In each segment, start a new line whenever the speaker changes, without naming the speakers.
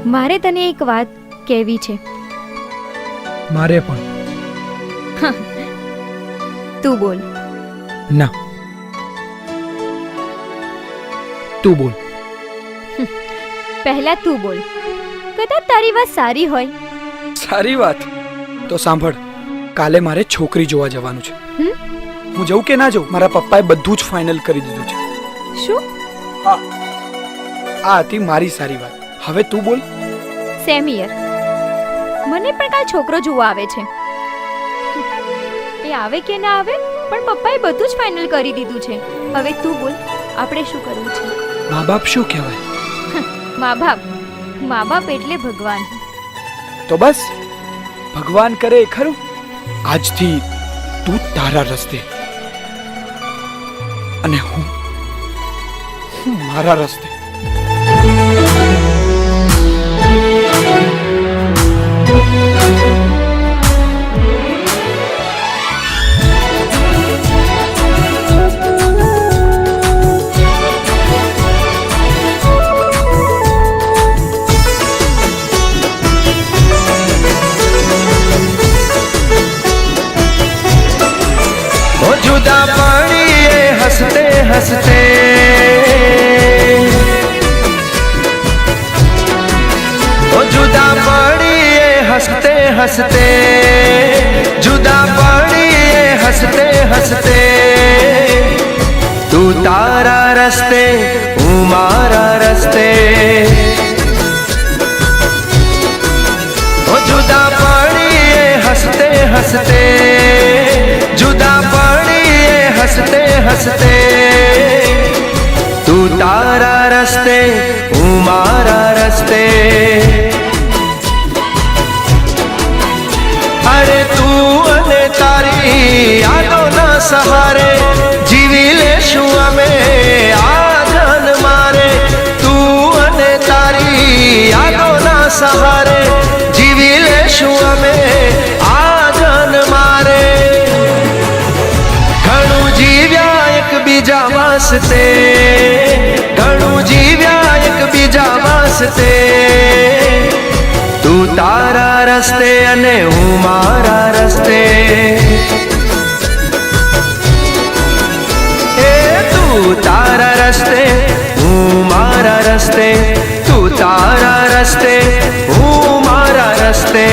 મારે તને એક વાત કહેવી છે.
મારે પણ.
તું બોલ.
ના, તું બોલ.
પહેલા તું બોલ. કદાચ તારી વાત સારી હોય.
સારી વાત તો સાંભળ. કાલે મારે છોકરી જોવા જવાનું છે. હું જઉં કે ના જઉં? મારા પપ્પાએ બધું જ ફાઇનલ કરી દીધું છે.
શું?
આ હતી મારી સારી વાત. હવે તું બોલ.
Same here. મને પણ કાલ છોકરો જોવા આવે છે. એ આવે કે ના આવે, પણ પપ્પાએ બધું જ ફાઇનલ કરી દીધું છે. હવે તું બોલ, આપણે શું કરવું છે?
મા બાપ શું કહેવાય?
મા બાપ. મા બાપ એટલે ભગવાન.
તો બસ ભગવાન કરે એ ખરું. આજથી તું તારા રસ્તે અને હું મારા રસ્તે.
जुदा पड़िए हंसते हंसते, ओ जुदा पड़िए हंसते हंसते, जुदा पड़िए हंसते हंसते, तू तारा रस्ते हूँ मारा रस्ते, ओ जुदा पड़िए हंसते हंसते, जुदा हंसते हंसते, तू तारा रस्ते हूँ मारा रस्ते, अरे तू अने तारी यादों ना सहारे जीवी लेशु अमे आ जान मारे, तू अने तारी यादों ना सहारे जीवी लेशु अमे आ जान मारे, बीजा वास्ते घणું જીવ્યા એક બીજા વાસ્તે, તું તારા રસ્તે અને હું મારા રસ્તે, એ તું તારા રસ્તે હું મારા રસ્તે, તું તારા રસ્તે હું મારા રસ્તે.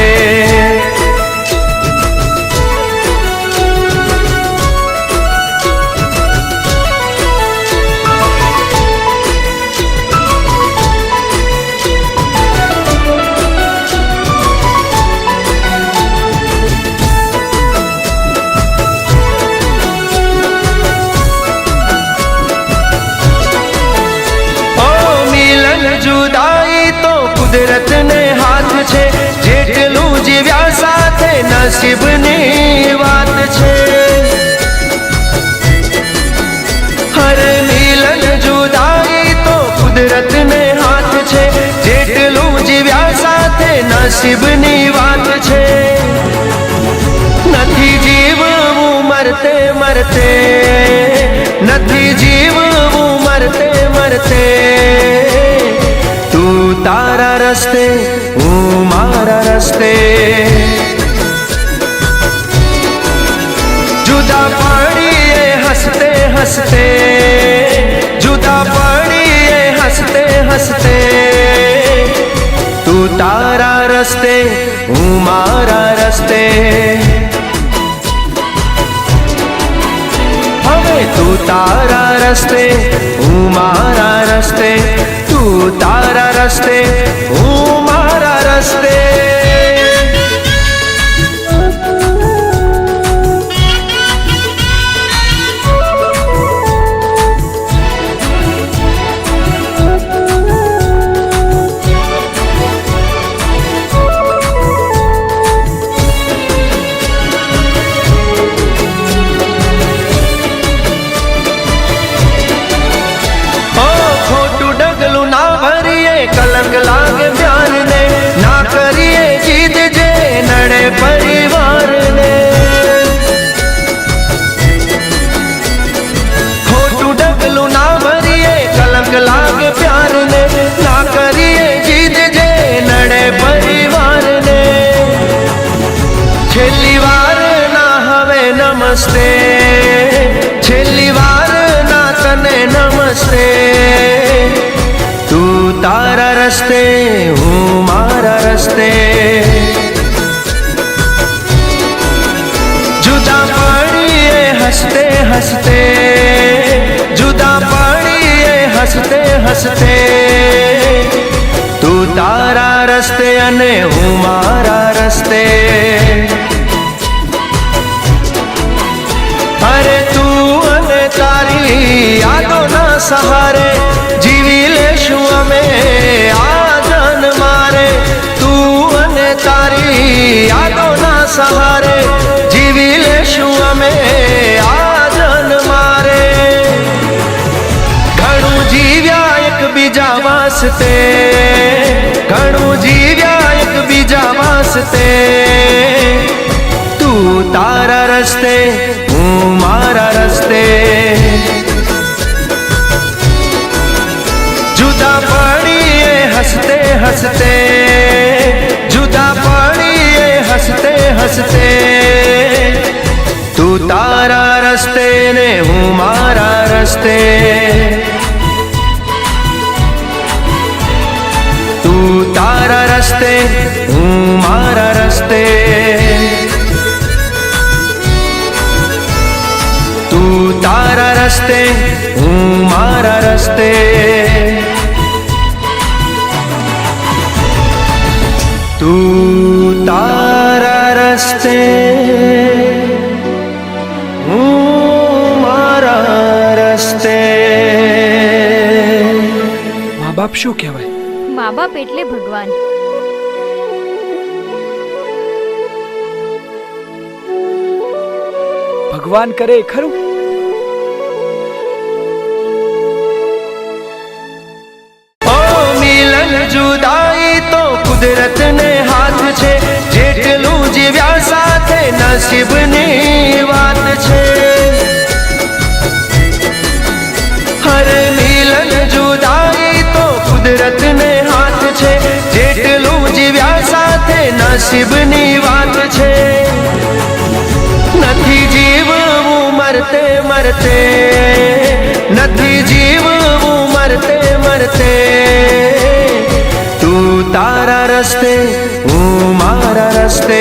जुदाई तो कुदरत ने हाथ छे, जेटलू जीव्या साथे नसीबनी वात छे, हर मिलन जुदाई तो कुदरत ने हाथ छे, जेटलू जीव्या साथे नसीबनी वात छे, नथी जीववू मरते मरते, नथी जीववू मरते मरते, तू तारा रस्ते हूँ मारा रस्ते, जुदा पड़िए हंसते हंसते, जुदा पड़िए हंसते हंसते, तू तारा रस्ते हूँ मारा रस्ते, हवे तू तारा रस्ते हूँ मारा रस्ते, तू तारा रस्ते हूँ मारा रस्ते. कलंक રસ્તે હું મારા રસ્તે જુદા પડીએ હસતે હસતે જુદા પડીએ હસતે હસતે તું તારા રસ્તે અને હું મારા રસ્તે અરે તું અને તારી યાદોના સહારે જીવી લેશું અમે આ જન મારે તું અને તારી યાદોના સહારે જીવી લેશું અમે આ જન મારે ઘણું જીવ્યા એકબીજા વાસ્તે ઘણું જીવ્યા એકબીજા વાસ્તે તું તારા રસ્તે હું મારા રસ્તે જુદા પડીએ હસતે હસતે જુદા પડીએ હસતે હસતે તું તારા રસ્તે ને હું મારા રસ્તે તું તારા રસ્તે હું મારા રસ્તે તું તારા રસ્તે હું મારા રસ્તે તું તારા રસ્તે હું મારા રસ્તે
મા બાપ શું કહેવાય?
મા બાપ એટલે ભગવાન.
ભગવાન કરે એ ખરું?
જુદાઈ તો કુદરત ને હાથ છે જેટલું જીવ્યા સાથે નસીબની વાત છે હરે મિલન જુદાઈ તો કુદરત ને હાથ છે જેટલું જીવ્યા સાથે નસીબની વાત છે નથી જીવવું મરતે મરતે નથી જીવવું મરતે મરતે તું તારા રસ્તે હું મારા રસ્તે